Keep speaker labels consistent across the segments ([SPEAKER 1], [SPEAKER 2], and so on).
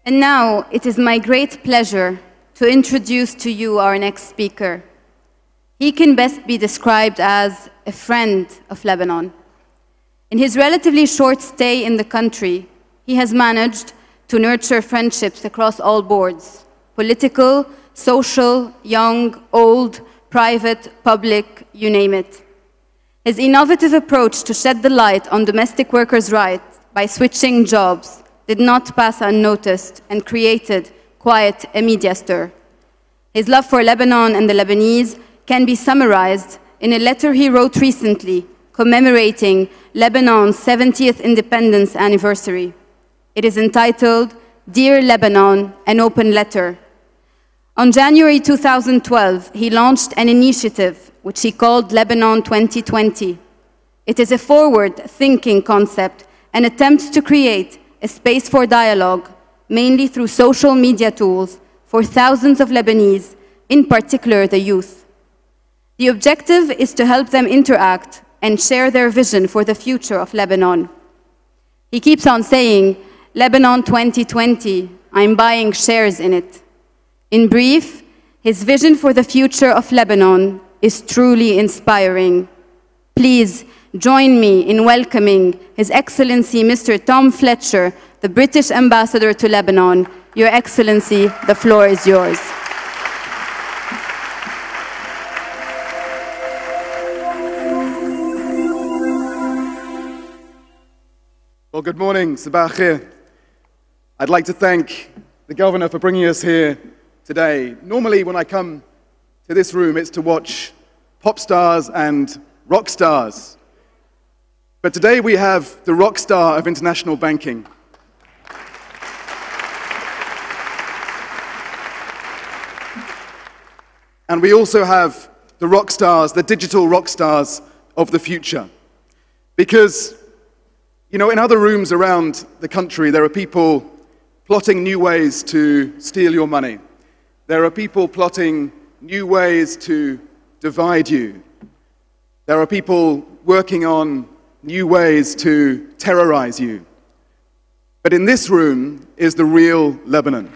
[SPEAKER 1] And now it is my great pleasure to introduce to you our next speaker. He can best be described as a friend of Lebanon. In his relatively short stay in the country, he has managed to nurture friendships across all boards: political, social, young, old, private, public, you name it. His innovative approach to shed the light on domestic workers' rights by switching jobs did not pass unnoticed and created quite a media stir. His love for Lebanon and the Lebanese can be summarized in a letter he wrote recently commemorating Lebanon's 70th independence anniversary. It is entitled, "Dear Lebanon, an Open Letter." On January 2012, he launched an initiative which he called Lebanon 2020. It is a forward-thinking concept and attempts to create a space for dialogue, mainly through social media tools, for thousands of Lebanese, in particular the youth. The objective is to help them interact and share their vision for the future of Lebanon. He keeps on saying, "Lebanon 2020, I'm buying shares in it." In brief, his vision for the future of Lebanon is truly inspiring. Please join me in welcoming His Excellency Mr. Tom Fletcher, the British Ambassador to Lebanon. Your Excellency, the floor is yours.
[SPEAKER 2] Well, good morning, Sabah Khair. I'd like to thank the Governor for bringing us here today. Normally, when I come to this room, it's to watch pop stars and rock stars. But today we have the rock star of international banking. And we also have the rock stars, the digital rock stars of the future. Because, you know, in other rooms around the country, there are people plotting new ways to steal your money. There are people plotting new ways to divide you. There are people working on new ways to terrorize you. But in this room is the real Lebanon.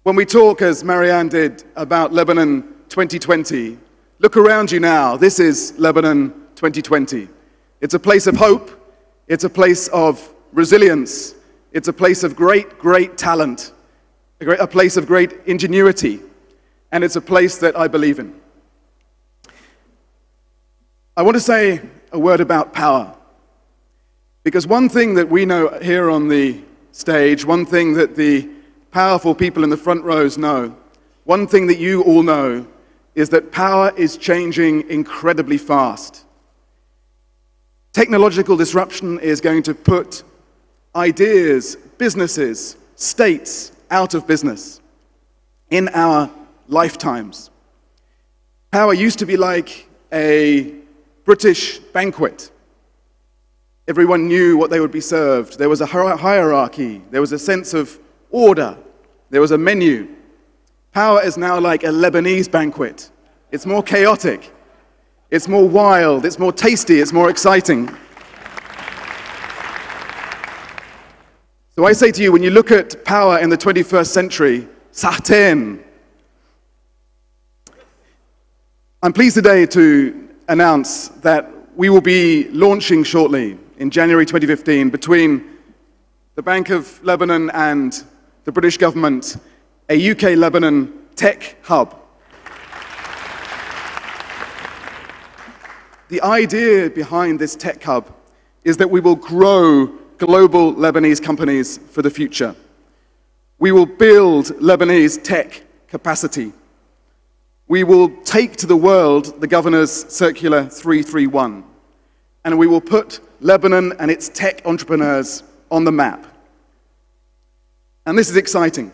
[SPEAKER 2] When we talk, as Marianne did, about Lebanon 2020, look around you now. This is Lebanon 2020. It's a place of hope. It's a place of resilience. It's a place of great, great talent. A place of great ingenuity. And it's a place that I believe in. I want to say a word about power. Because one thing that we know here on the stage, one thing that the powerful people in the front rows know, one thing that you all know, is that power is changing incredibly fast. Technological disruption is going to put ideas, businesses, states out of business in our lifetimes. Power used to be like a British banquet. Everyone knew what they would be served. There was a hierarchy. There was a sense of order. There was a menu. Power is now like a Lebanese banquet. It's more chaotic. It's more wild. It's more tasty. It's more exciting. So I say to you, when you look at power in the 21st century, sahten. I'm pleased today to announce that we will be launching shortly in January 2015 between the Bank of Lebanon and the British government a UK-Lebanon tech hub. The idea behind this tech hub is that we will grow global Lebanese companies for the future. We will build Lebanese tech capacity. We will take to the world the Governor's Circular 331, and we will put Lebanon and its tech entrepreneurs on the map. And this is exciting.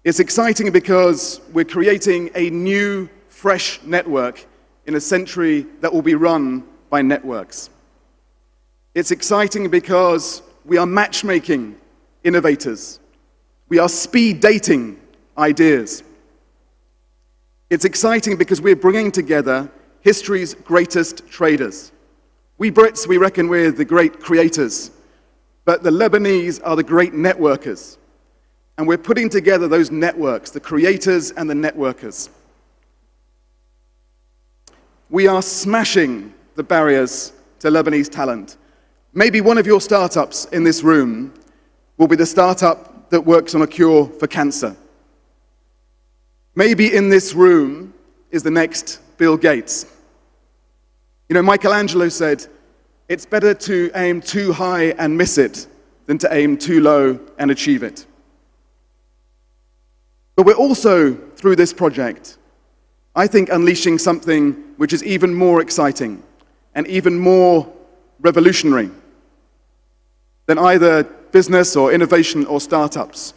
[SPEAKER 2] It's exciting because we're creating a new, fresh network in a century that will be run by networks. It's exciting because we are matchmaking innovators. We are speed dating ideas. It's exciting because we're bringing together history's greatest traders. We Brits, we reckon we're the great creators, but the Lebanese are the great networkers. And we're putting together those networks, the creators and the networkers. We are smashing the barriers to Lebanese talent. Maybe one of your startups in this room will be the startup that works on a cure for cancer. Maybe in this room is the next Bill Gates. You know, Michelangelo said, it's better to aim too high and miss it than to aim too low and achieve it. But we're also, through this project, I think unleashing something which is even more exciting and even more revolutionary than either business or innovation or startups.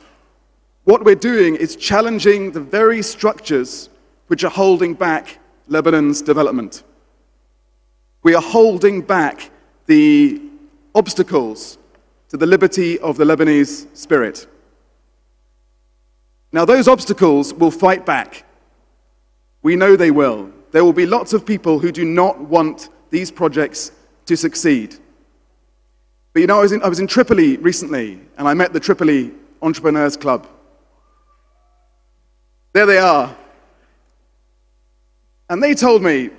[SPEAKER 2] What we're doing is challenging the very structures which are holding back Lebanon's development. We are holding back the obstacles to the liberty of the Lebanese spirit. Now, those obstacles will fight back. We know they will. There will be lots of people who do not want these projects to succeed. But you know, I was in Tripoli recently, and I met the Tripoli Entrepreneurs Club. There they are. And they told me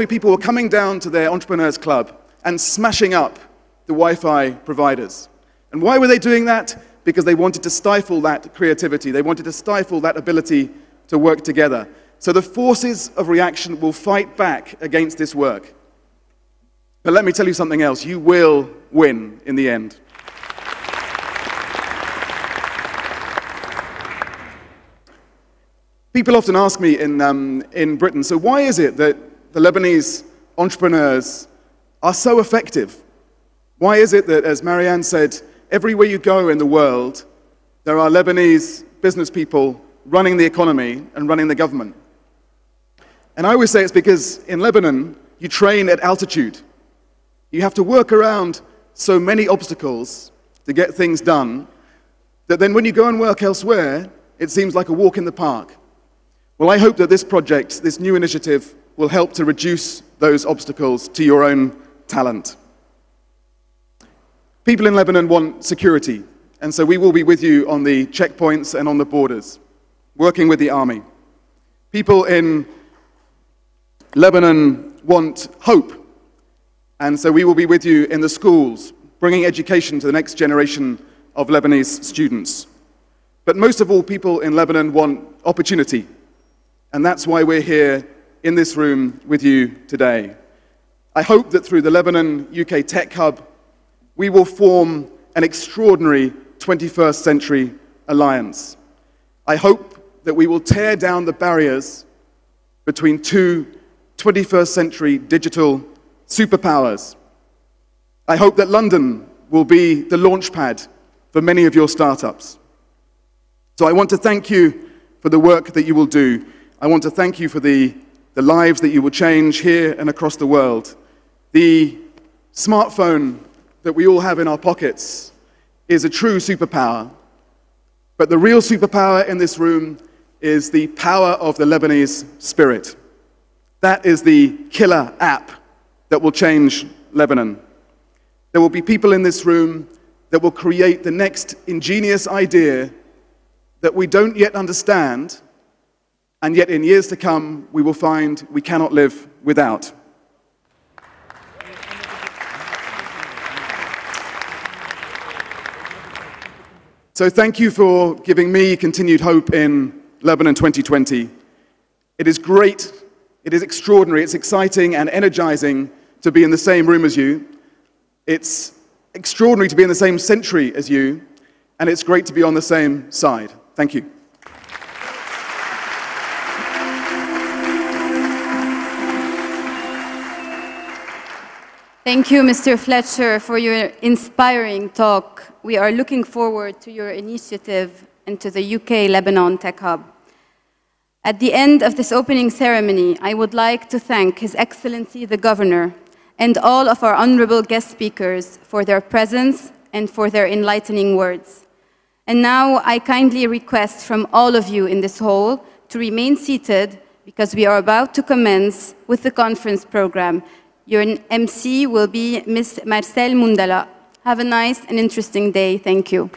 [SPEAKER 2] people were coming down to their Entrepreneurs Club and smashing up the Wi-Fi providers. And why were they doing that? Because they wanted to stifle that creativity. They wanted to stifle that ability to work together. So the forces of reaction will fight back against this work. But let me tell you something else. You will win in the end. People often ask me in Britain, so why is it that the Lebanese entrepreneurs are so effective? Why is it that, as Marianne said, everywhere you go in the world, there are Lebanese business people running the economy and running the government? And I always say it's because in Lebanon, you train at altitude. You have to work around so many obstacles to get things done that then when you go and work elsewhere, it seems like a walk in the park. Well, I hope that this project, this new initiative, will help to reduce those obstacles to your own talent. People in Lebanon want security, and so we will be with you on the checkpoints and on the borders, working with the army. People in Lebanon want hope, and so we will be with you in the schools, bringing education to the next generation of Lebanese students. But most of all, people in Lebanon want opportunity, and that's why we're here in this room with you today. I hope that through the Lebanon UK Tech Hub, we will form an extraordinary 21st century alliance. I hope that we will tear down the barriers between two 21st century digital superpowers. I hope that London will be the launchpad for many of your startups. So I want to thank you for the work that you will do. I want to thank you for the lives that you will change here and across the world. The smartphone that we all have in our pockets is a true superpower. But the real superpower in this room is the power of the Lebanese spirit. That is the killer app that will change Lebanon. There will be people in this room that will create the next ingenious idea that we don't yet understand, and yet in years to come, we will find we cannot live without. So thank you for giving me continued hope in Lebanon 2020. It is great, it is extraordinary, it's exciting and energizing to be in the same room as you. It's extraordinary to be in the same century as you, and it's great to be on the same side. Thank you.
[SPEAKER 1] Thank you, Mr. Fletcher, for your inspiring talk. We are looking forward to your initiative and to the UK-Lebanon Tech Hub. At the end of this opening ceremony, I would like to thank His Excellency the Governor and all of our honorable guest speakers for their presence and for their enlightening words. And now I kindly request from all of you in this hall to remain seated because we are about to commence with the conference program. Your MC will be Ms. Marcel Mundala. Have a nice and interesting day. Thank you.